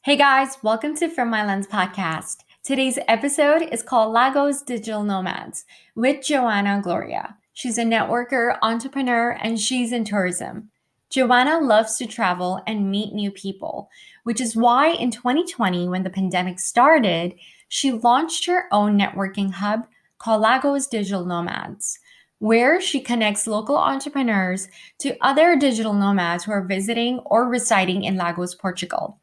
Hey guys, welcome to From My Lens podcast. Today's episode is called Lagos Digital Nomads with Joana Gloria. She's a networker, entrepreneur, and she's in tourism. Joana loves to travel and meet new people, which is why in 2020, when the pandemic started, she launched her own networking hub called Lagos Digital Nomads, where she connects local entrepreneurs to other digital nomads who are visiting or residing in Lagos, Portugal.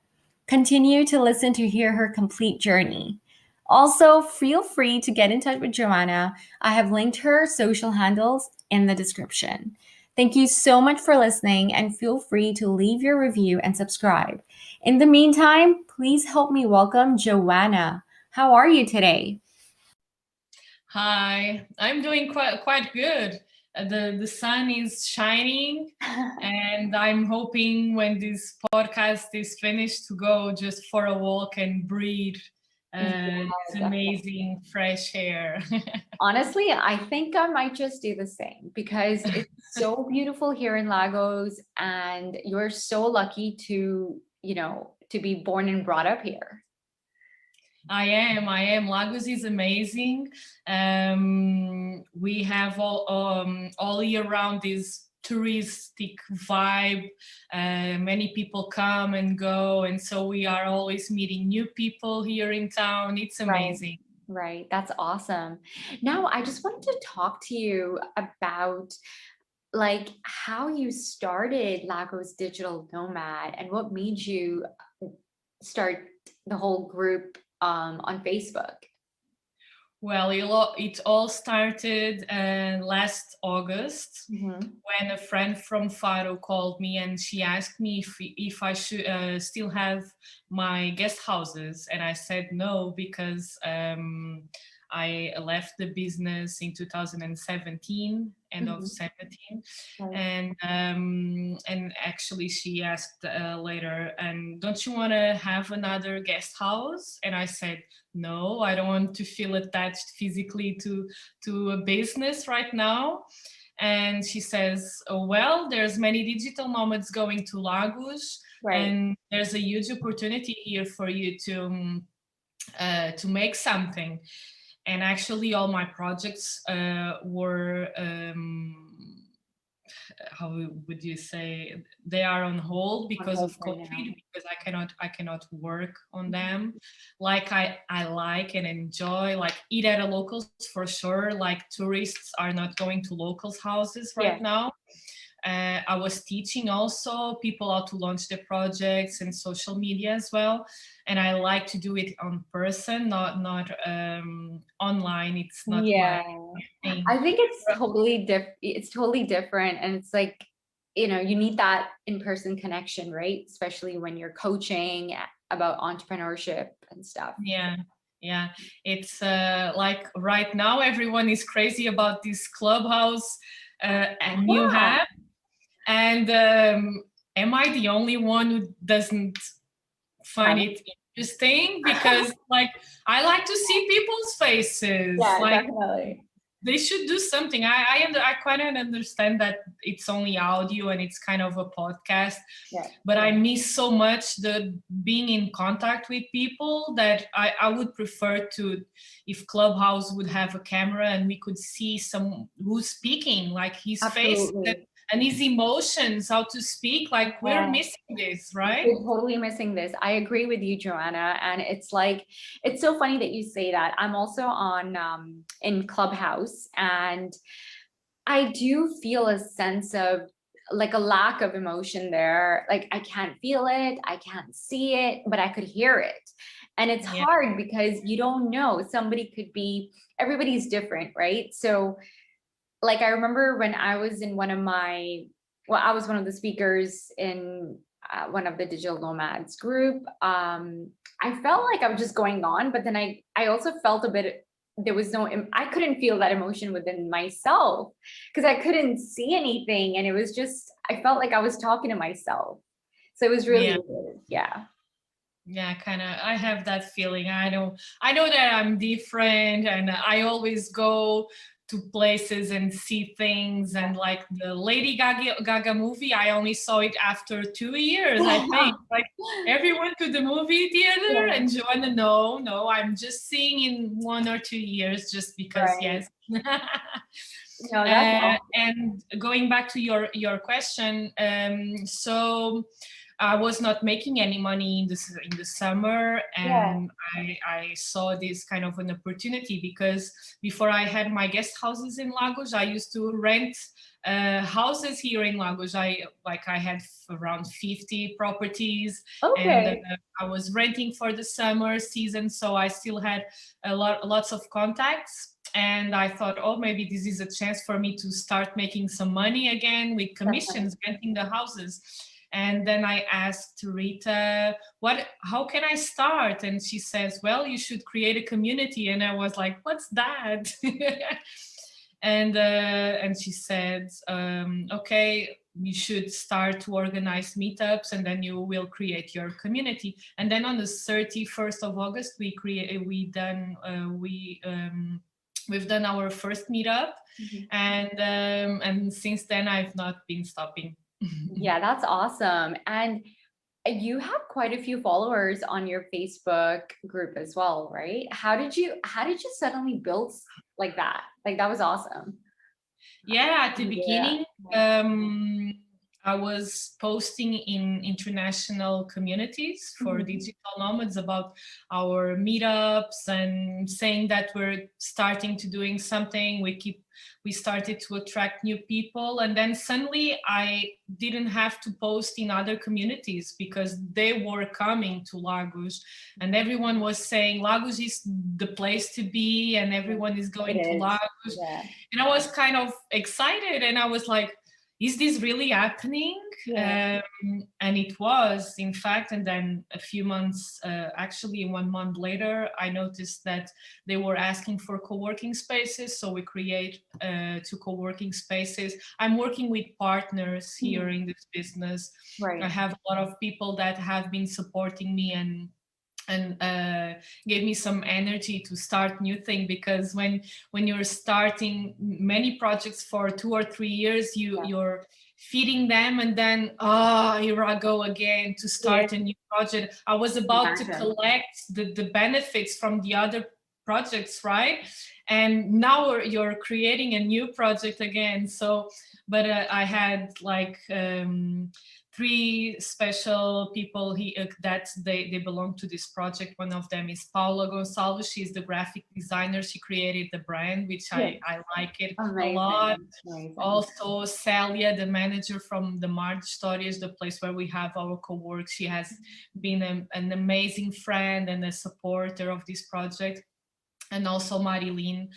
Continue to listen to hear her complete journey. Also, feel free to get in touch with Joanna. I have linked her social handles in the description. Thank you so much for listening and feel free to leave your review and subscribe. In the meantime, please help me welcome Joanna. How are you today? Hi, I'm doing quite good. The sun is shining, and I'm hoping when this podcast is finished to go just for a walk and breathe Yeah, this definitely. amazing fresh air. Honestly, I think I might just do the same because it's so beautiful here in Lagos and you're so lucky to be born and brought up here. I am. Lagos is amazing. We have all year round this touristic vibe. Many people come and go, and so we are always meeting new people here in town. It's Right. amazing. Right. That's awesome. Now, I just wanted to talk to you about like how you started Lagos Digital Nomad and what made you start the whole group on Facebook. Well, it all started last August Mhm. when a friend from Faro called me and she asked me if I should still have my guest houses, and I said no because I left the business in 2017, end of Mhm. 17, Right. and actually she asked later, and don't you want to have another guest house? And I said no, I don't want to feel attached physically to a business right now. And she says, oh, well, there's many digital nomads going to Lagos, Right. and there's a huge opportunity here for you to make something. And actually all my projects were how would you say, they are on hold On because hold of right now. COVID, because I cannot work on them like I like and enjoy, like eat at a locals for sure. Like tourists are not going to locals houses right Yeah. now. I was teaching also people how to launch their projects and social media as well, and I like to do it on person, not online. It's not my Yeah. thing. I think it's totally different and it's like, you need that in-person connection, right? Especially when you're coaching about entrepreneurship and stuff. Yeah, yeah. It's like right now everyone is crazy about this clubhouse and new Yeah, app, and am I the only one who doesn't find kind of. it interesting? Because like I like to see people's faces. Yeah, Like definitely. they should do something. I quite understand that it's only audio and it's kind of a podcast, Yeah. but I miss so much the being in contact with people that I would prefer to, if Clubhouse would have a camera and we could see some who's speaking, like his face Absolutely. and his emotions, how to speak. Like we're Yeah. missing this, right? We're totally missing this. I agree with you, Joanna. And it's like, it's so funny that you say that. I'm also on in Clubhouse and I do feel a sense of like a lack of emotion there. Like I can't feel it, I can't see it, but I could hear it. And it's Yeah. hard because you don't know. Somebody could be, everybody's different, right? So like I remember when I was in I was one of the speakers in one of the digital nomads group. I felt like I was just going on, but then I also felt a bit, there was I couldn't feel that emotion within myself because I couldn't see anything. And it was just, I felt like I was talking to myself. So it was really Yeah. weird. Yeah. Yeah, kind of. I have that feeling. I know that I'm different, and I always go to places and see things. And like the Lady Gaga movie, I only saw it after 2 years, I think. Like everyone to the movie theater, Yeah. and Joanna, no, I'm just seeing in 1 or 2 years just because, Right. yes. No, that's awesome. And going back to your question, so I was not making any money in the summer, Yeah. and I saw this kind of an opportunity because before I had my guest houses in Lagos, I used to rent houses here in Lagos. I had around 50 properties, and Okay. I was renting for the summer season, so I still had lots of contacts. And I thought, oh, maybe this is a chance for me to start making some money again with That's nice. commissions, renting the houses. And then I asked Rita, how can I start? And she says, well, you should create a community. And I was like, what's that? And she said, okay, you should start to organize meetups, and then you will create your community. And then on the 31st of August, we've done our first meetup, and since then I've not been stopping. Yeah, that's awesome. And you have quite a few followers on your Facebook group as well, right? How did you suddenly build like that? Like that was awesome. Yeah, at the Yeah. beginning, I was posting in international communities for Mhm. digital nomads about our meetups and saying that we're starting to doing something. We started to attract new people, and then suddenly I didn't have to post in other communities because they were coming to Lagos, and everyone was saying Lagos is the place to be, and everyone is It going to is. Lagos. Yeah. And I was kind of excited, and I was like, is this really happening? Yeah. And it was, in fact. And then a few months, actually 1 month later, I noticed that they were asking for co-working spaces, so we create 2 co-working spaces. I'm working with partners here Mhm. in this business. I Right. have a lot of people that have been supporting me and gave me some energy to start new thing, because when you're starting many projects for 2 or 3 years, Yeah. you're feeding them, and then here I go again to Yeah. start a new project. I was about to Imagine. collect the benefits from the other projects, right? And now you're creating a new project again. So but I had like 3 special people that they belong to this project. One of them is Paula Gonçalves. She's the graphic designer. She created the brand, which Yeah. I like it a lot. Amazing. Amazing. Also, Celia, the manager from the March Stories, the place where we have our co-work, she has been an amazing friend and a supporter of this project. And also Marilyn,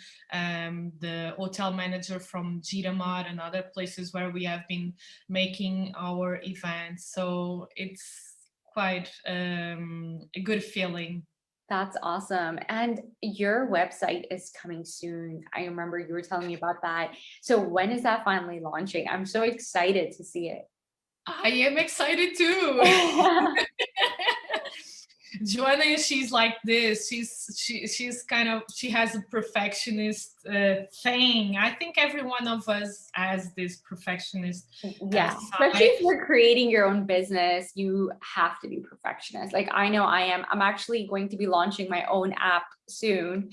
the hotel manager from Giramar and other places where we have been making our events. So it's quite a good feeling. That's awesome. And your website is coming soon. I remember you were telling me about that. So when is that finally launching? I'm so excited to see it. I am excited too. Joanna, she's like this. She's kind of, she has a perfectionist thing. I think every one of us has this perfectionist Yeah, especially side. if you're creating your own business, you have to be perfectionist. Like I know I am. I'm actually going to be launching my own app soon,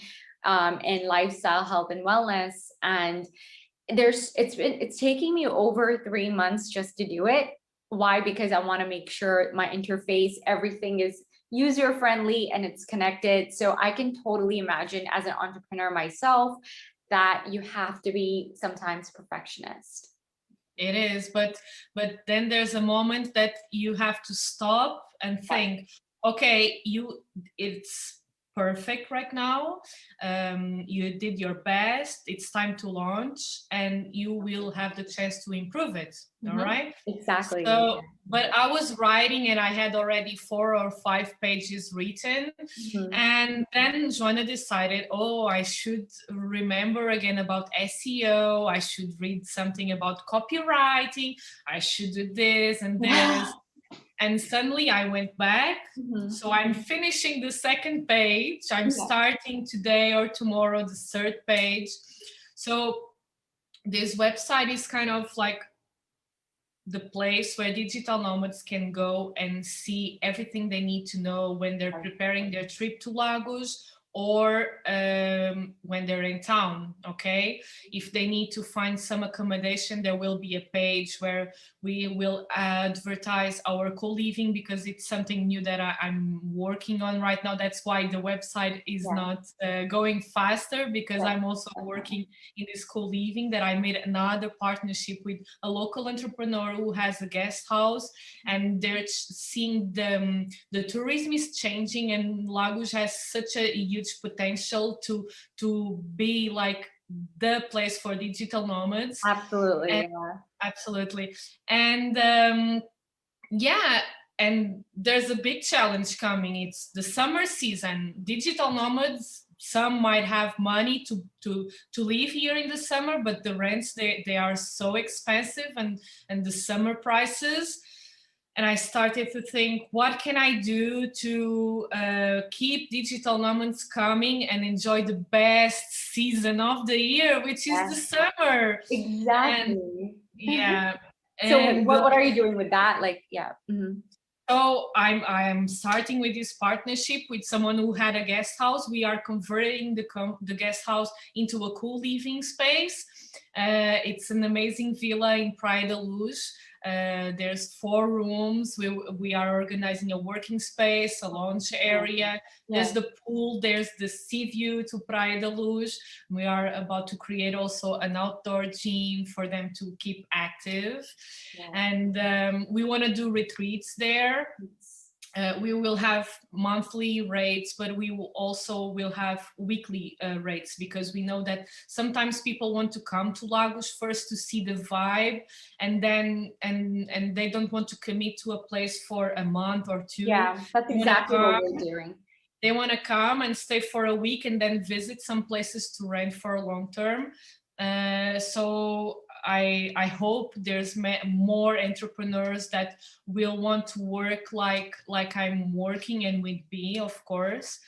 in lifestyle, health, and wellness. And it's taking me over 3 months just to do it. Why? Because I want to make sure my interface, everything is user friendly and it's connected. So I can totally imagine as an entrepreneur myself that you have to be sometimes perfectionist. It is, but then there's a moment that you have to stop and Yeah. think, okay, it's perfect right now. You did your best. It's time to launch, and you will have the chance to improve it. All Mhm. right. Exactly. So, but I was writing, and I had already 4 or 5 pages written. Mhm. And then Joanna decided, oh, I should remember again about SEO. I should read something about copywriting. I should do this and this. And suddenly I went back. Mhm. So I'm finishing the second page. I'm Yeah. starting today or tomorrow the third page. So this website is kind of like the place where digital nomads can go and see everything they need to know when they're preparing their trip to Lagos, or when they're in town. Okay, if they need to find some accommodation, there will be a page where we will advertise our co-living, because it's something new that I'm working on right now. That's why the website is not going faster, because I'm also working in this co-living, that I made another partnership with a local entrepreneur who has a guest house, and they're seeing the tourism is changing, and Lagos has such a huge potential to be like the place for digital nomads. Absolutely. And absolutely. And yeah, and there's a big challenge coming. It's the summer season. Digital nomads, some might have money to live here in the summer, but the rents, they are so expensive, and the summer prices. And I started to think, what can I do to keep digital nomads coming and enjoy the best season of the year, which is the summer. And Exactly. yeah. So And what are you doing with that? Like, yeah. so I'm starting with this partnership with someone who had a guest house. We are converting the guest house into a cool living space. It's an amazing villa in Praia da Luz. There's 4 rooms. We are organizing a working space, a lounge area. There's the pool. There's the sea view to Praia da Luz. We are about to create also an outdoor gym for them to keep active. And we want to do retreats there. We will have monthly rates, but we will also have weekly rates, because we know that sometimes people want to come to Lagos first to see the vibe, and then and they don't want to commit to a place for a month or 2. Yeah, that's exactly what we're doing. They want to come and stay for a week and then visit some places to rent for long term. So I hope there's more entrepreneurs that will want to work like I'm working, and with me, of course,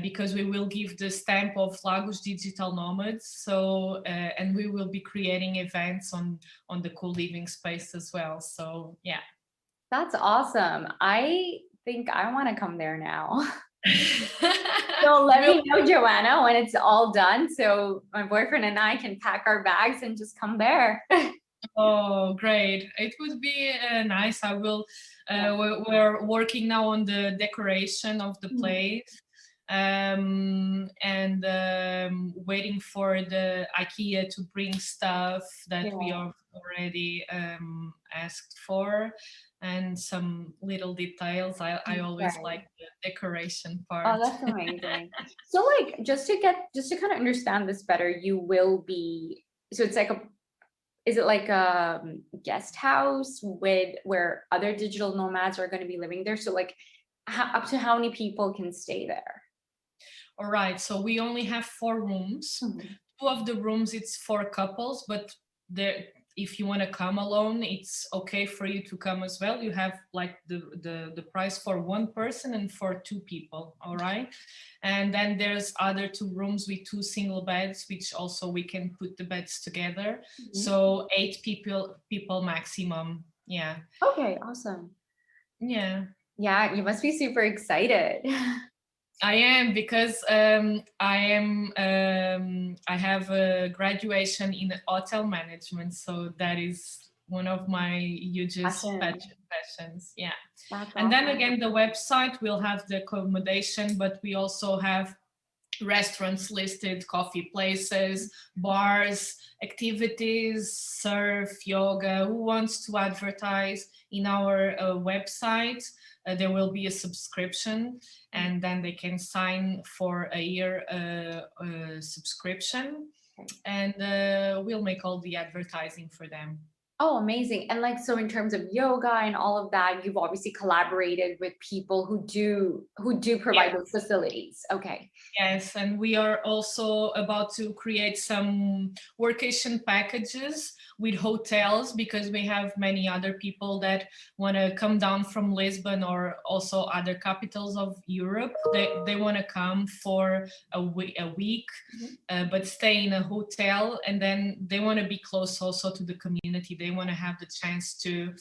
because we will give the stamp of Lagos Digital Nomads. So and we will be creating events on the co-living space as well. So yeah. That's awesome. I think I want to come there now. So let me know, Joanna, when it's all done, so my boyfriend and I can pack our bags and just come there. Oh, great. It would be nice. I will, we're working now on the decoration of the place, and waiting for the IKEA to bring stuff that we have already asked for, and some little details. I always like the decoration part. Oh, that's amazing. So like, just to kind of understand this better, you will be, so it's like is it like a guest house where other digital nomads are going to be living there? So like up to how many people can stay there? All right, so we only have 4 rooms. 2 of the rooms it's for couples, but if you want to come alone, it's okay for you to come as well. You have like the price for 1 person and for 2 people. All right, and then there's other 2 rooms with 2 single beds, which also we can put the beds together. So 8 people maximum. Yeah. Okay, awesome. Yeah, you must be super excited. I am, because I have a graduation in hotel management, so that is one of my hugest passions. Yeah. And then again, the website will have the accommodation, but we also have restaurants listed, coffee places, bars, activities, surf, yoga. Who wants to advertise in our website? There will be a subscription, and then they can sign for a year subscription, and we'll make all the advertising for them. Oh, amazing. And like, so in terms of yoga and all of that, you've obviously collaborated with people who do provide those facilities. Okay. Yes, and we are also about to create some workation packages with hotels, because we have many other people that want to come down from Lisbon or also other capitals of Europe. They want to come for a week, but stay in a hotel, and then they want to be close also to the community. They want to have the chance to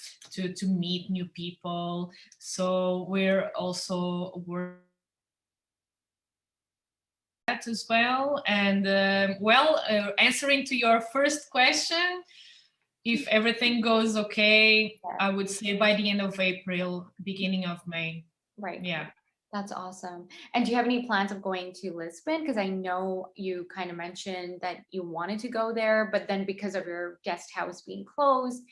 meet new people. So we're also working that as well. And answering to your first question, if everything goes okay, I would say by the end of April, beginning of May. Right. Yeah. That's awesome. And do you have any plans of going to Lisbon? Because I know you kind of mentioned that you wanted to go there, but then because of your guest house being closed,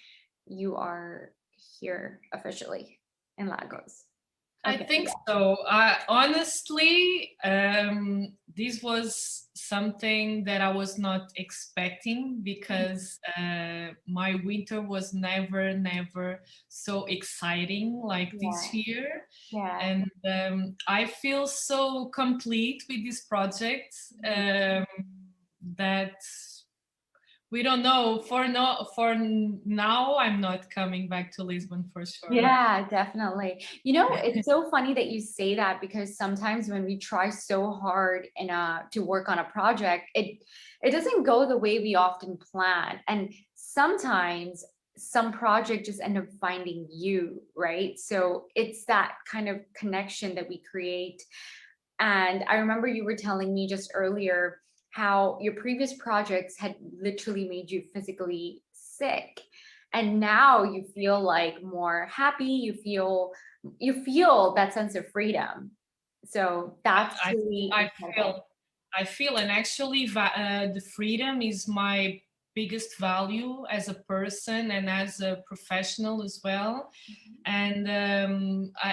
you are here officially in Lagos. I Okay. think so. Honestly, this was something that I was not expecting, because my winter was never so exciting like Yeah. this year. Yeah. And I feel so complete with this project, that we don't know. For now, I'm not coming back to Lisbon for sure. Yeah, definitely. You know, it's so funny that you say that, because sometimes when we try so hard to work on a project, it doesn't go the way we often plan. And sometimes some project just end up finding you, right? So it's that kind of connection that we create. And I remember you were telling me just earlier how your previous projects had literally made you physically sick. And now you feel like more happy, you feel that sense of freedom. So that's I really I incredible. feel I feel, and actually the freedom is my biggest value as a person and as a professional as well. And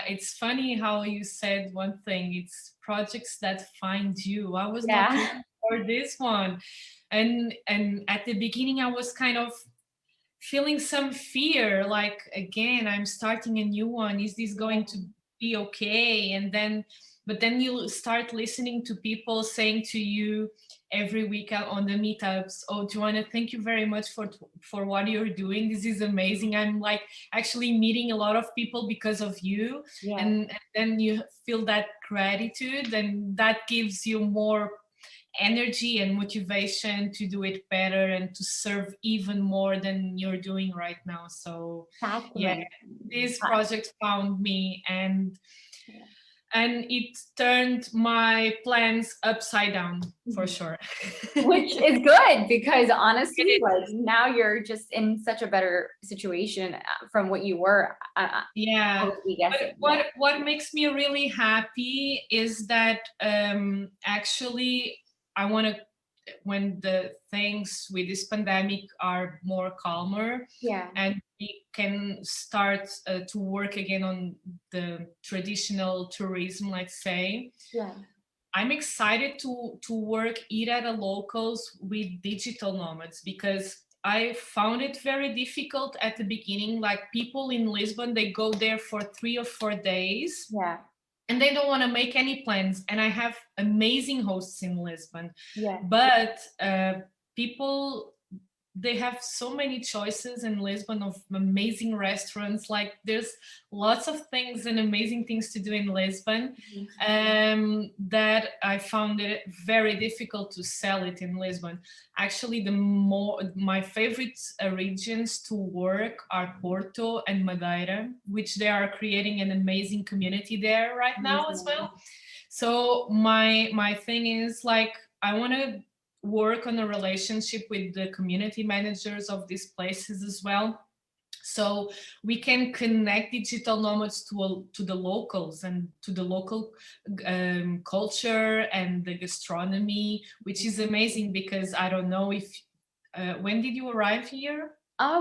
it's funny how you said one thing. It's projects that find you. I was not Yeah. looking for this one, and at the beginning I was kind of feeling some fear, like, again, I'm starting a new one, is this going to be okay? And then, but then you start listening to people saying to you every week out on the meetups, oh, Joanna, thank you very much for what you're doing, this is amazing, I'm like actually meeting a lot of people because of you. Yeah. And then you feel that gratitude, and that gives you more energy and motivation to do it better and to serve even more than you're doing right now. So That's yeah, amazing. this Uh, project found me, yeah. and it turned my plans upside down for Mhm. sure. Which is good, because honestly, It like is. now you're just in such a better situation from what you were, I Yeah. would be But guessing. Yeah. what makes me really happy is that actually I want to, when the things with this pandemic are more calmer Yeah. and we can start to work again on the traditional tourism, let's say, Yeah. I'm excited to work either at a locals with digital nomads, because I found it very difficult at the beginning. Like, people in Lisbon, they go there for 3 or 4 days Yeah. and they don't want to make any plans. And I have amazing hosts in Lisbon, Yeah. but people, they have so many choices in Lisbon of amazing restaurants. Like, there's lots of things and amazing things to do in Lisbon, Mhm. that I found it very difficult to sell it in Lisbon. Actually, my favorite regions to work are Porto and Madeira, which they are creating an amazing community there right now as Amazing. well. So my thing is, like, I want to work on a relationship with the community managers of these places as well, so we can connect digital nomads to the locals and to the local culture and the gastronomy, which is amazing. Because I don't know if when did you arrive here?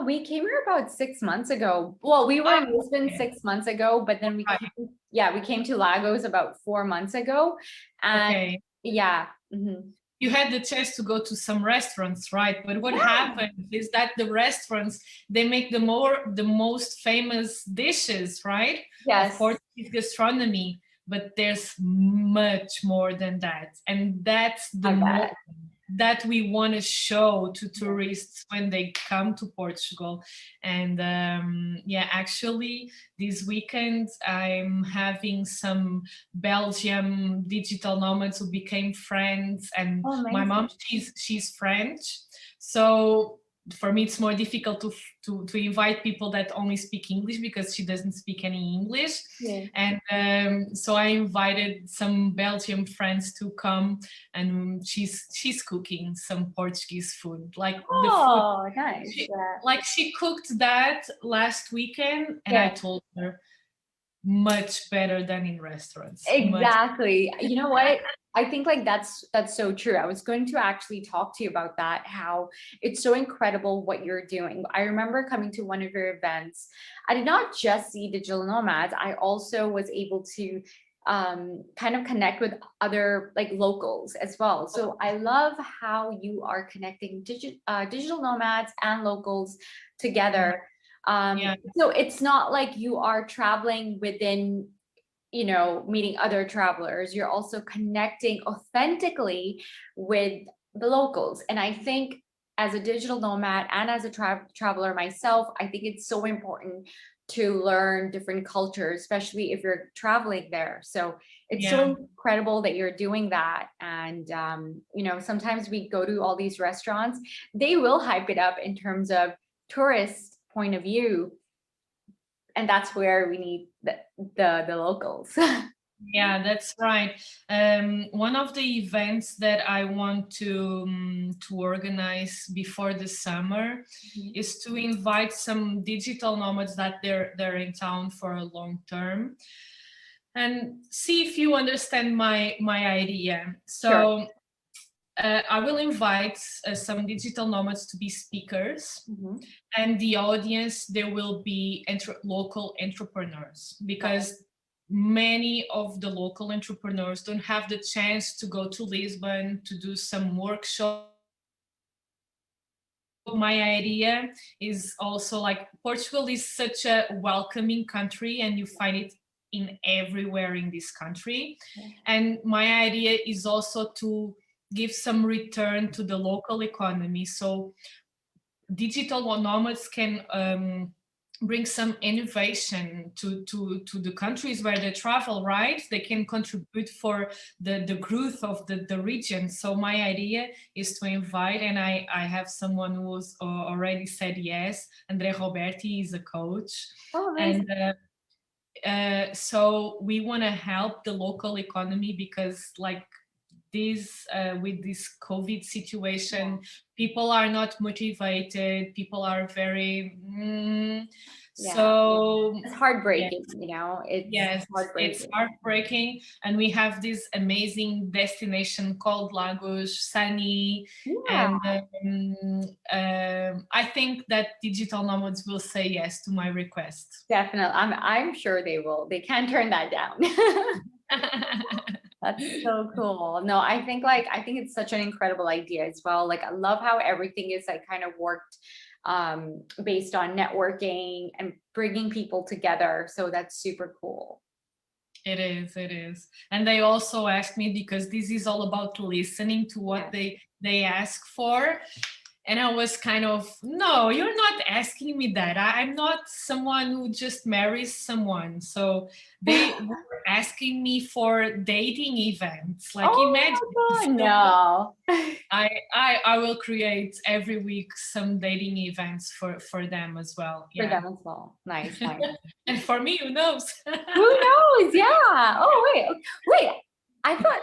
We came here about 6 months ago. Well, we were Ah, in Lisbon okay. 6 months ago, but then Right. we came to Lagos about 4 months ago. And Okay. yeah. Mhm. You had the chance to go to some restaurants, right? But what Yeah. happens is that the restaurants, they make the most famous dishes, right? Of Yes. Portuguese gastronomy, but there's much more than that, and that's the I more bet. that we want to show to tourists when they come to Portugal. And yeah, actually, this weekend I'm having some Belgium digital nomads who became friends, and Oh, my mom, amazing. she's French, so for me it's more difficult to invite people that only speak English because she doesn't speak any English. Yeah. And so I invited some Belgian friends to come, and she's cooking some Portuguese food, like the food Oh, nice. she, Yeah. like she cooked that last weekend, and I Yeah. told her much better than in restaurants, much. Exactly. You know what? I think like that's so true. I was going to actually talk to you about that, how it's so incredible what you're doing. I remember coming to one of your events. I did not just see digital nomads. I also was able to kind of connect with other like locals as well. So I love how you are connecting digital nomads and locals together. Yeah, So it's not like you are traveling within, you know, meeting other travelers, you're also connecting authentically with the locals. And I think as a digital nomad and as a traveler myself, I think it's so important to learn different cultures, especially if you're traveling there. So it's so yeah. incredible that you're doing that. And you know, sometimes we go to all these restaurants, they will hype it up in terms of tourist point of view, and that's where we need the locals. Yeah, that's right. One of the events that I want to organize before the summer Mhm. is to invite some digital nomads that they're in town for a long term, and see if you understand my idea. Sure. So I will invite some digital nomads to be speakers, Mhm. and the audience there will be local entrepreneurs, because many of the local entrepreneurs don't have the chance to go to Lisbon to do some workshop. My idea is also like Portugal is such a welcoming country, and you find it in everywhere in this country. And my idea is also to give some return to the local economy. So digital nomads can bring some innovation to the countries where they travel, right? They can contribute for the growth of the region. So my idea is to invite, and I have someone who's already said yes. Andre Roberti is a coach. Oh, amazing. And so we want to help the local economy, because like this with this COVID Yeah. situation, people are not motivated, people are very Yeah. so It's yeah. heartbreaking, you know, it's Yes, it's heartbreaking. heartbreaking. And we have this amazing destination called Lagos, sunny. Yeah, And I think that digital nomads will say yes to my request. definitely. I'm sure they will. They can't turn that down. That's so cool. No, I think it's such an incredible idea as well. Like I love how everything is like kind of worked based on networking and bringing people together. So that's super cool. It is, it is. And they also ask me, because this is all about listening to what Yeah. they ask for. And I was kind of, no, you're not asking me that. I'm not someone who just marries someone. So they were asking me for dating events. Like imagine. Oh my So God, no. I will create every week some dating events for them as well. For Yeah. them as well. Nice, nice. And for me, who knows? Who knows? Yeah. Oh, wait. Wait. I thought,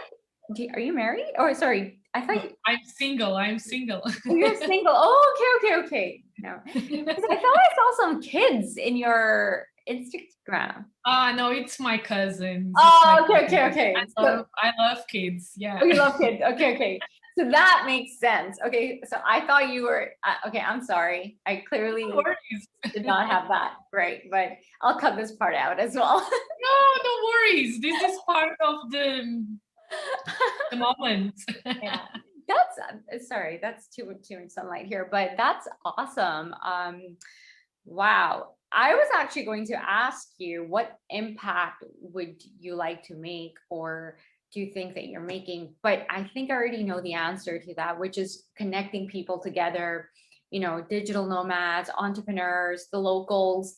are you married? Or sorry, I thought I'm single. I'm single. you're single. Oh, okay, okay, okay. No, because I thought I saw some kids in your Instagram. Ah, no, it's my cousins. It's my Oh, okay, okay, cousins. okay. So, I love kids. oh, Yeah. you love kids. Okay, okay. So that makes sense. Okay, so I thought you were, okay, I'm sorry. I No clearly worries. did not have that right, but I'll cut this part out as well. No worries. This is part of the moment. Yeah, that's sorry, that's too much sunlight here, but that's awesome. Wow. I was actually going to ask you what impact would you like to make, or do you think that you're making? But I think I already know the answer to that, which is connecting people together, digital nomads, entrepreneurs, the locals,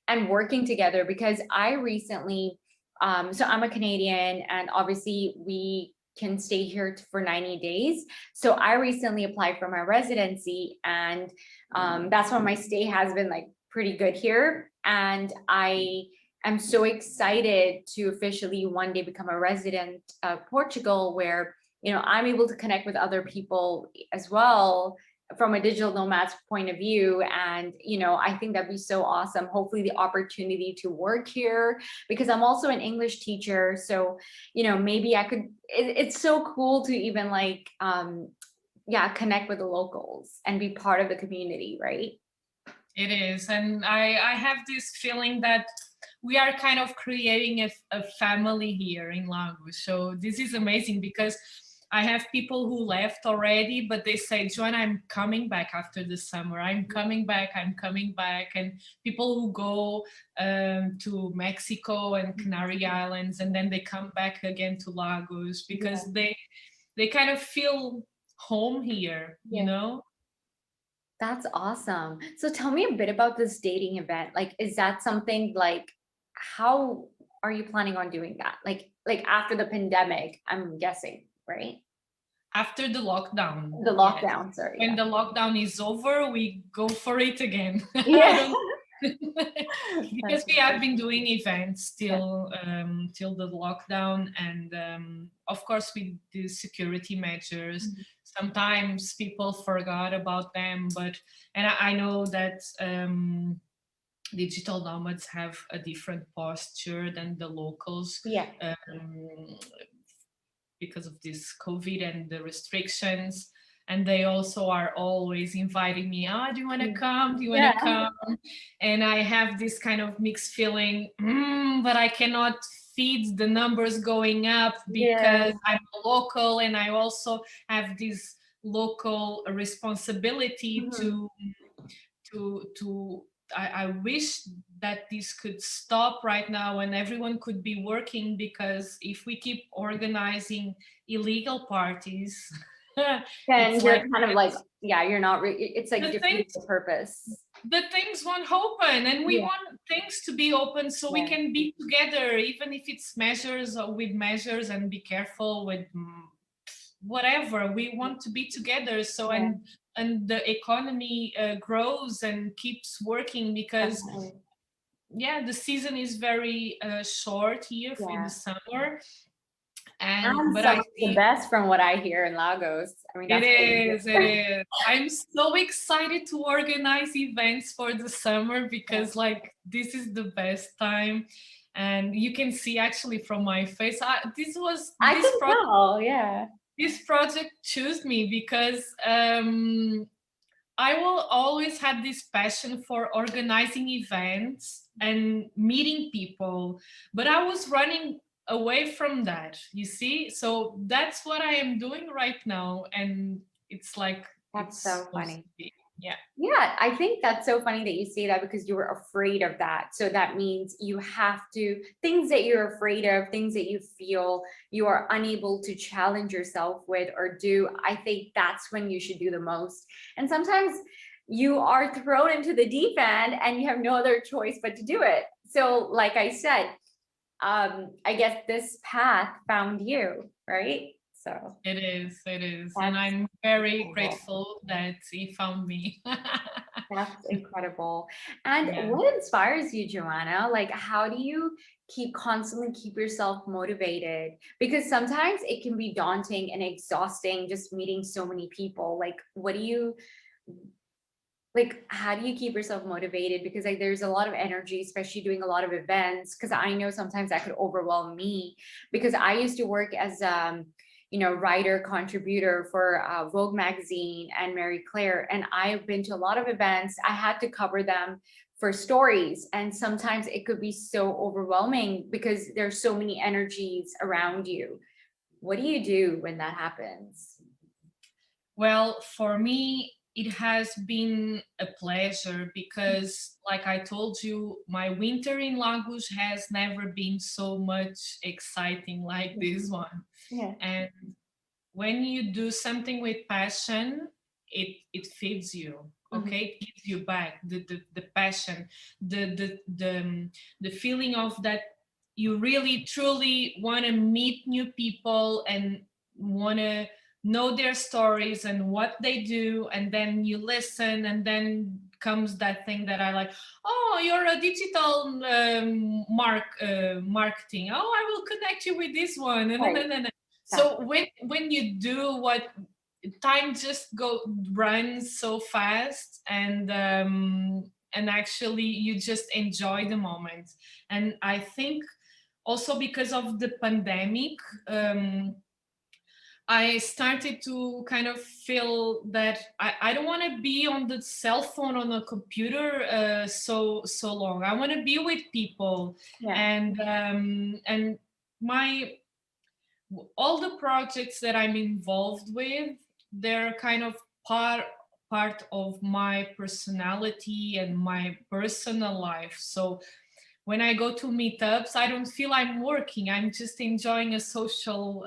and working together. Because I recently, so I'm a Canadian, and obviously we can stay here for 90 days. So I recently applied for my residency, and that's why my stay has been like pretty good here. And I'm so excited to officially one day become a resident of Portugal, where I'm able to connect with other people as well from a digital nomad's point of view. And I think that'd be so awesome. Hopefully the opportunity to work here, because I'm also an English teacher. So maybe I could, it's so cool to even like connect with the locals and be part of the community, right? It is. And I have this feeling that we are kind of creating a family here in Lagos. So this is amazing, because I have people who left already, but they say, Joanna, I'm coming back after the summer. I'm coming back. I'm coming back. And people who go to Mexico and Canary Islands, and then they come back again to Lagos, because they kind of feel home here, you know? That's awesome. So tell me a bit about this dating event. Like, is that something like, how are you planning on doing that? Like after the pandemic, I'm guessing, right? After the lockdown. The Yes. lockdown, sorry. When the lockdown is over, we go for it again. Yeah. Because we have been doing events till the lockdown, and of course with the security measures, sometimes people forgot about them, and I know that digital nomads have a different posture than the locals. Because of this COVID and the restrictions. And they also are always inviting me, do you want to come? Do you want to come? And I have this kind of mixed feeling, but I cannot feed the numbers going up, because I'm a local, and I also have this local responsibility to I wish that this could stop right now and everyone could be working, because if we keep organizing illegal parties, then you're kind of like, you're not, it's like defeating the purpose. The things won't open, and we want things to be open so we can be together, even if it's measures or with measures, and be careful with whatever. We want to be together, so and the economy grows and keeps working, because the season is very short here in the summer, and but I see the best from what I hear in Lagos. I mean, it is. I'm so excited to organize events for the summer, because like this is the best time. And you can see actually from my face, this project chose me, because I will always have this passion for organizing events and meeting people, but I was running away from that, you see? So that's what I am doing right now. And it's like, that's so funny. Yeah, I think that's so funny that you say that, because you were afraid of that. So that means you have to, things that you're afraid of, things that you feel you are unable to challenge yourself with or do. I think that's when you should do the most. And sometimes you are thrown into the deep end and you have no other choice but to do it. So like I said, I guess this path found you, right? So it is. And I'm very grateful that he found me. That's incredible. And what inspires you, Joanna? Like, how do you constantly keep yourself motivated? Because sometimes it can be daunting and exhausting just meeting so many people. Like, how do you keep yourself motivated? Because like there's a lot of energy, especially doing a lot of events. Because I know sometimes that could overwhelm me, because I used to work as writer contributor for Vogue magazine and Mary Claire, and I've been to a lot of events. I had to cover them for stories, and sometimes it could be so overwhelming because there's so many energies around you. What do you do when that happens? Well, for me, it has been a pleasure because, like I told you, my winter in Lagos has never been so much exciting like this one. Yeah. And when you do something with passion, it feeds you. Mhm. Okay, it gives you back the passion, the feeling of that you really truly want to meet new people and want to know their stories and what they do, and then you listen, and then comes that thing that I like. Oh, you're a digital marketing. Oh, I will connect you with this one. Right. That's So when you do what, time just go runs so fast, and actually you just enjoy the moment. And I think also because of the pandemic, I started to kind of feel that I don't want to be on the cell phone, on a computer, so long. I want to be with people, yeah. and my all the projects that I'm involved with, they're kind of part of my personality and my personal life. So when I go to meetups, I don't feel I'm working. I'm just enjoying a social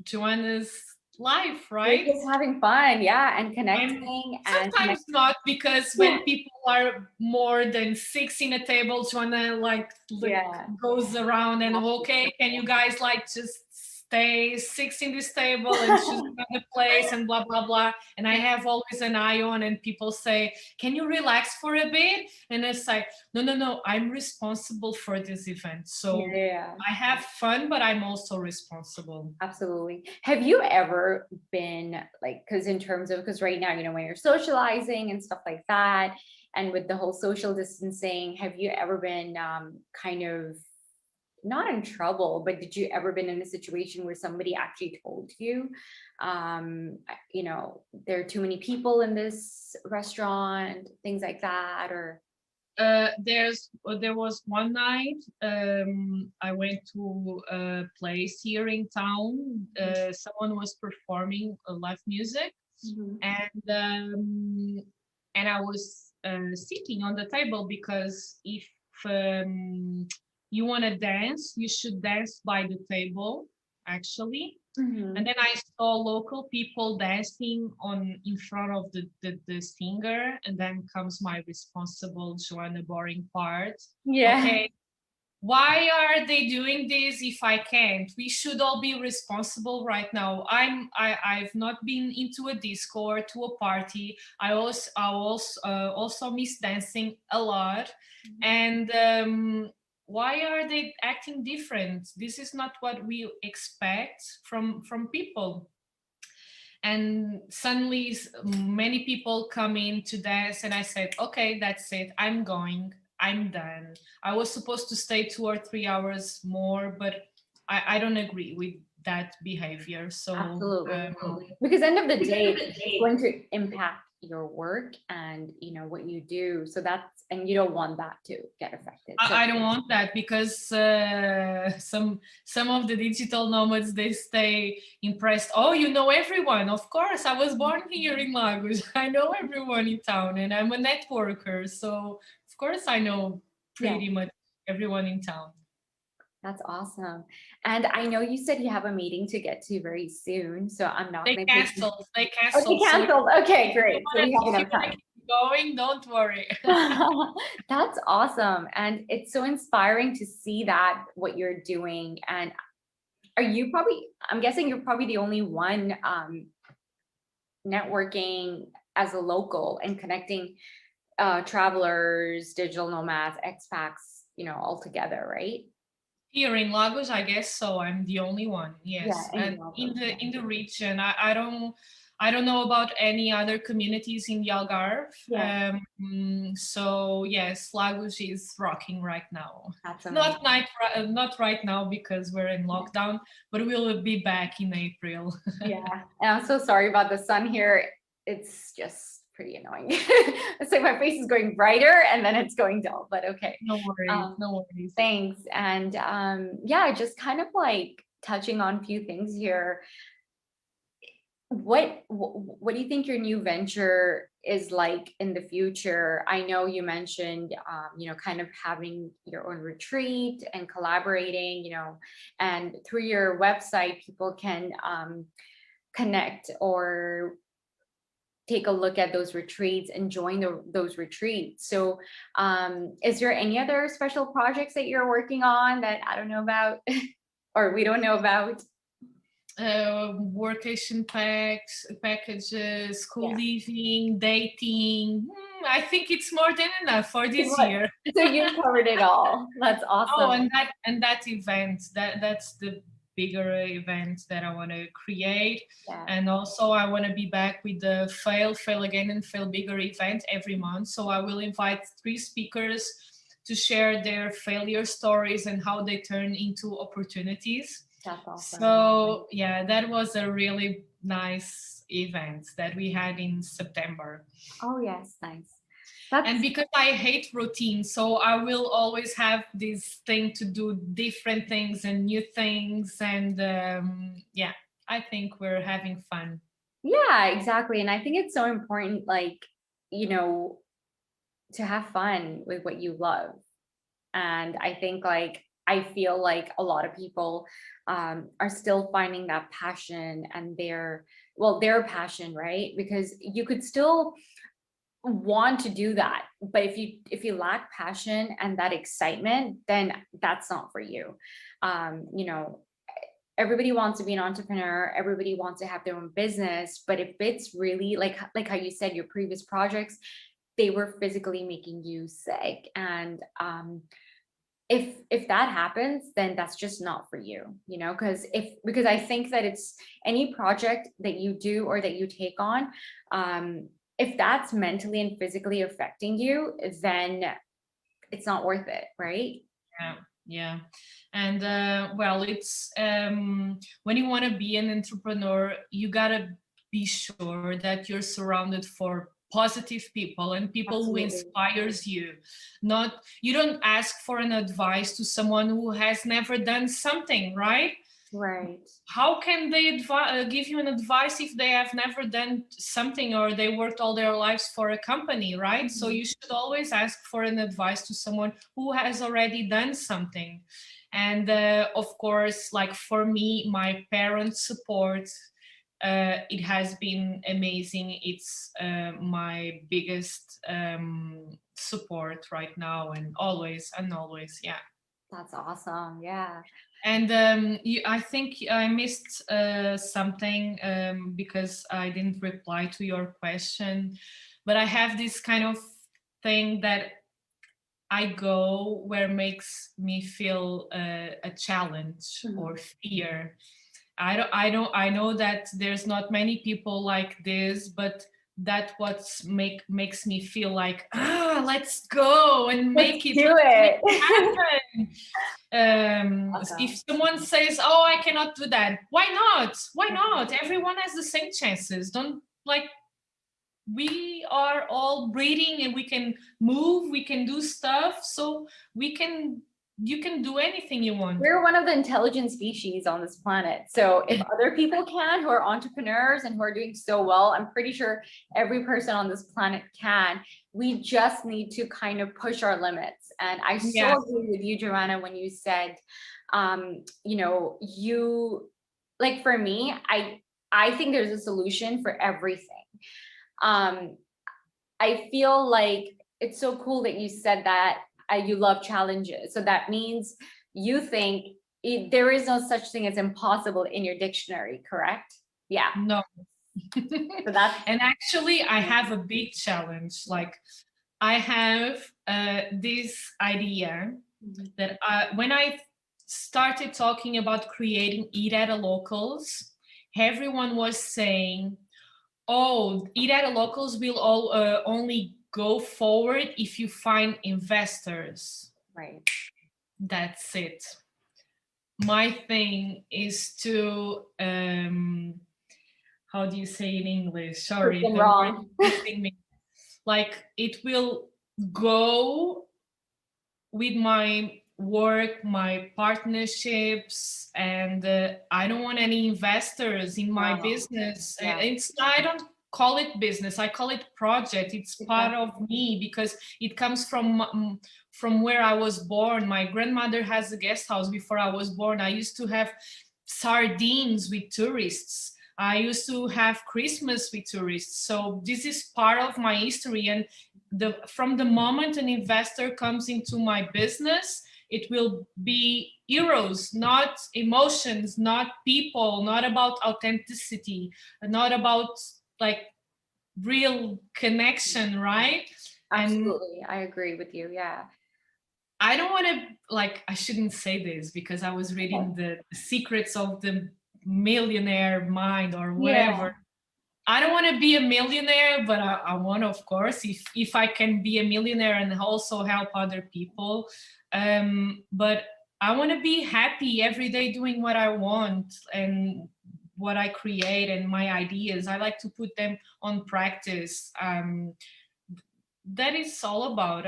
Joanna's life, You're right? just having fun, yeah, and I'm connecting and sometimes not, because yeah. when people are more than six in a table, Joanna like Yeah. goes around and, okay, can you guys like just stay six in this table and choose another place and blah blah blah. And I have always an eye on, and people say, can you relax for a bit? And it's like, no, no, no, I'm responsible for this event. So Yeah. I have fun, but I'm also responsible. Absolutely. Have you ever been like, because in terms of, because right now, when you're socializing and stuff like that, and with the whole social distancing, have you ever been kind of not in trouble, but did you ever been in a situation where somebody actually told you, there are too many people in this restaurant, things like that, or There was one night, I went to a place here in town. Someone was performing live music, Mhm. and I was sitting on the table, because if um, you want to dance, you should dance by the table, actually. And Mhm. then I saw local people dancing on in front of the singer, and then comes my responsible Joanna boring part. Yeah. Okay, why are they doing this if I can't? We should all be responsible right now. I've not been into a disco or to a party. I also miss dancing a lot, and why are they acting different? This is not what we expect from people. And suddenly many people come in to dance, and I said, okay, that's it, I'm going, I'm done. I was supposed to stay 2 or 3 hours more, but I don't agree with that behavior. So Absolutely. Because end of the day, it's going to impact your work and what you do. So and you don't want that to get affected. So I don't want that, because some of the digital nomads, they stay impressed. Oh, you know everyone. Of course, I was born here in Lagos. I know everyone in town, and I'm a networker. So of course I know yeah, pretty much everyone in town. that's awesome. And I know you said you have a meeting to get to very soon, so I'm not They going to take you. canceled. They Okay, canceled. So canceled. Okay, great. So we have if you enough wanna time. keep going, don't worry. That's awesome. And it's so inspiring to see that what you're doing. And I'm guessing you're probably the only one networking as a local and connecting travelers, digital nomads, expats, all together, right? Here in Lagos, I guess so. I'm the only one. Yeah, Yes, in and Melbourne. Yeah. in the region, I don't know about any other communities in the Algarve. Yeah, So yes, Lagos is rocking right now. that's Not amazing. night, not right now, because we're in lockdown, but we'll be back in April. Yeah. And I'm so sorry about the sun here. It's just pretty annoying. It's like my face is going brighter and then it's going dull, but okay. No worries, Um, no worries. Thanks. And yeah, just kind of like touching on a few things here. what do you think your new venture is like in the future? I know you mentioned, kind of having your own retreat and collaborating, and through your website, people can connect or take a look at those retreats and join those retreats. So, is there any other special projects that you're working on that I don't know about or we don't know about? Workation packages, school Yeah. leaving, dating. I think it's more than enough for this year. So you covered it all. That's Oh, awesome. and that event, that's the bigger event that I want to create. Yeah. And also I want to be back with the fail again and fail bigger event every month. So I will invite 3 speakers to share their failure stories and how they turn into opportunities. That's awesome. So yeah, that was a really nice event that we had in September. Oh yes, nice. And because I hate routine, so I will always have this thing to do different things and new things. And yeah, I think we're having fun. Yeah, exactly. And I think it's so important, like, to have fun with what you love. And I think, like, I feel like a lot of people are still finding that passion and their passion, right? Because you could still want to do that, but if you lack passion and that excitement, then that's not for you. um you know Everybody wants to be an entrepreneur, everybody wants to have their own business, but if it's really like how you said, your previous projects, they were physically making you sick, and if that happens, then that's just not for you, because I think that it's any project that you do or that you take on, um if that's mentally and physically affecting you, then it's not worth it, right? Yeah, yeah. And well, it's when you want to be an entrepreneur, you gotta be sure that you're surrounded for positive people and people who Absolutely. inspires you. Not, you don't ask for an advice to someone who has never done something, right? Right. How can they give you an advice if they have never done something or they worked all their lives for a company, right? So Mhm. you should always ask for an advice to someone who has already done something. And of course, like for me, my parents' support, it has been amazing. It's my biggest support right now, and always and always, yeah. That's awesome. Yeah. And I think I missed something because I didn't reply to your question. But I have this kind of thing that I go where makes me feel a challenge or Mhm. fear. I know that there's not many people like this, but that makes me feel like, let's go and Let's make it, do let's make it. it happen. If Awesome. someone says, oh, I cannot do that, why not? Why not? Everyone has the same chances. Don't, like, we are all breathing and we can move, we can do stuff, so you can do anything you want. We're one of the intelligent species on this planet. So if other people can, who are entrepreneurs and who are doing so well, I'm pretty sure every person on this planet can. We just need to kind of push our limits. And I so Yes. agree with you, Joanna, when you said, you like, for me, I think there's a solution for everything. Um, I feel like it's so cool that you said that you love challenges. So that means you think there is no such thing as impossible in your dictionary, correct? Yeah. No. So that's And actually I have a big challenge. Like, I have this idea Mhm. that when I started talking about creating Eat at a Locals, everyone was saying, oh, Eat at a Locals will only go forward if you find investors. right. That's it. My thing is to, how do you say in English? Prove Sorry, them the word wrong. is missing me. Like, it will go with my work, my partnerships, and I don't want any investors in my Wow. business. Yeah. I don't call it business. I call it project. It's part Exactly. of me because it comes from where I was born. My grandmother has a guest house before I was born. I used to have sardines with tourists. I used to have Christmas with tourists. So this is part of my history. And from the moment an investor comes into my business, it will be euros, not emotions, not people, not about authenticity, not about like real connection, right? And Absolutely. I agree with you. Yeah. I don't want to, like, I shouldn't say this because I was Okay. reading the secrets of the millionaire mind or Yeah. whatever. I don't want to be a millionaire, but I want, of course, if I can be a millionaire and also help other people. But I want to be happy every day doing what I want and what I create and my ideas. I like to put them on practice. That is all about.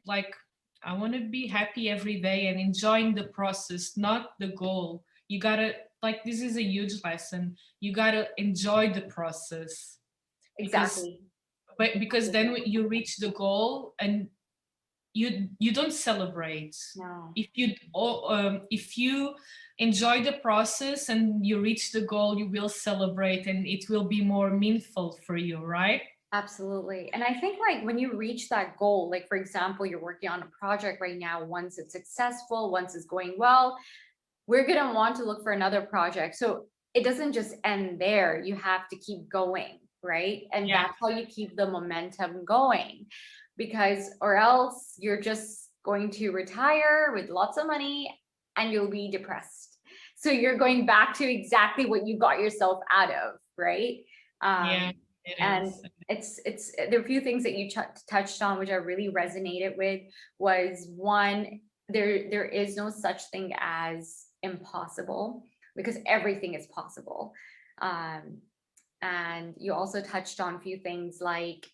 Like I want to be happy every day and enjoying the process, not the goal. You gotta, like, this is a huge lesson. You gotta enjoy the process because Exactly. because Exactly. then you reach the goal and you don't celebrate. No. If you enjoy the process and you reach the goal, you will celebrate and it will be more meaningful for you, right? Absolutely. And I think like when you reach that goal, like for example, you're working on a project right now, once it's successful, once it's going well, we're going to want to look for another project. So it doesn't just end there. You have to keep going, right? And Yeah, that's how you keep the momentum going, because or else you're just going to retire with lots of money and you'll be depressed. So you're going back to exactly what you got yourself out of, right? yeah, Um, it and is. it's there are a few things that you touched on which I really resonated with. Was one, there is no such thing as impossible, because everything is possible. um and you also touched on a few things like,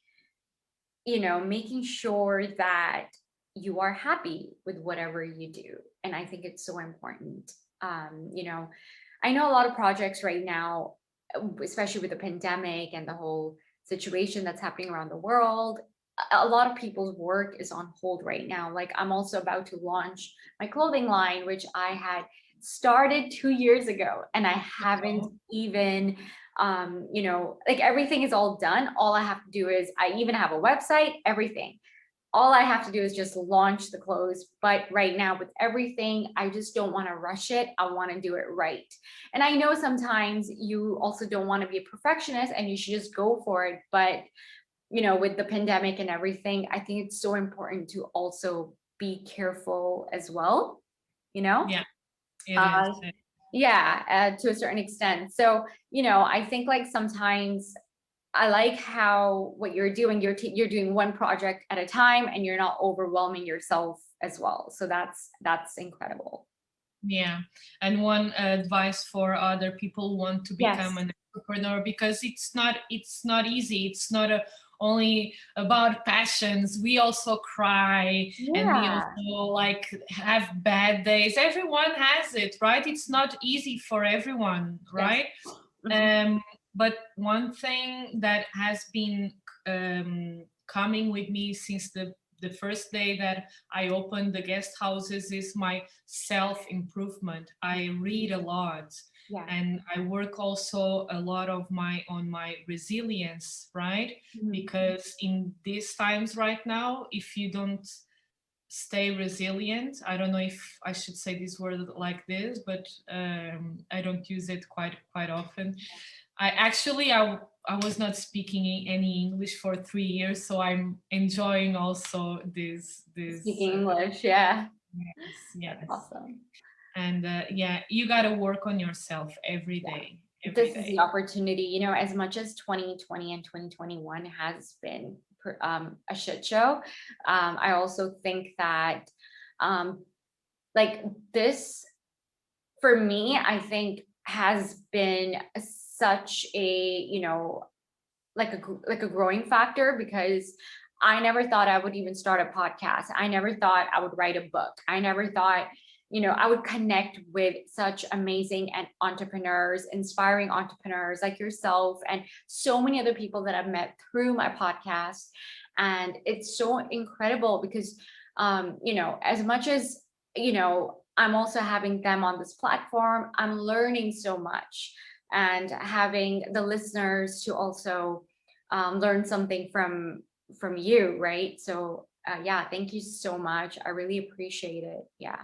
making sure that you are happy with whatever you do. And I think it's so important. I know a lot of projects right now, especially with the pandemic and the whole situation that's happening around the world, a lot of people's work is on hold right now. Like, I'm also about to launch my clothing line, which I had started 2 years ago, and I haven't even, like, everything is all done. All I have to do is, I even have a website, everything. All I have to do is just launch the clothes. But right now, with everything, I just don't want to rush it. I want to do it right. And I know sometimes you also don't want to be a perfectionist and you should just go for it. But, with the pandemic and everything, I think it's so important to also be careful as well, you know? Yeah, it is. Uh, yeah, to a certain extent. So, I think like sometimes I like how what you're doing, you're doing one project at a time and you're not overwhelming yourself as well. So that's incredible. Yeah. And one advice for other people who want to become Yes. an entrepreneur, because it's not easy. It's not only about passions. We also cry and we Yeah. also like have bad days. Everyone has it, right? It's not easy for everyone, Yes. right? Mhm. Um, but one thing that has been coming with me since the first day that I opened the guest houses is my self improvement. I read a lot Yeah. and I work also a lot of my on my resilience, right? Mhm. Because in these times right now, if you don't stay resilient, I don't know if I should say this word like this, but I don't use it quite often. I was not speaking any English for 3 years, so I'm enjoying also this. Speaking English. Yeah. Yes, That's yes, awesome. and yeah, you got to work on yourself every Yeah. day, every This is the day. opportunity, as much as 2020 and 2021 has been a shit show. I also think that, um, like, this, for me, I think has been such a, like a growing factor, because I never thought I would even start a podcast. I never thought I would write a book. I never thought, I would connect with such amazing and entrepreneurs, inspiring entrepreneurs like yourself, and so many other people that I've met through my podcast. And it's so incredible because, as much as, I'm also having them on this platform, I'm learning so much, and having the listeners to also learn something from you, right? So yeah, thank you so much. I really appreciate it. Yeah.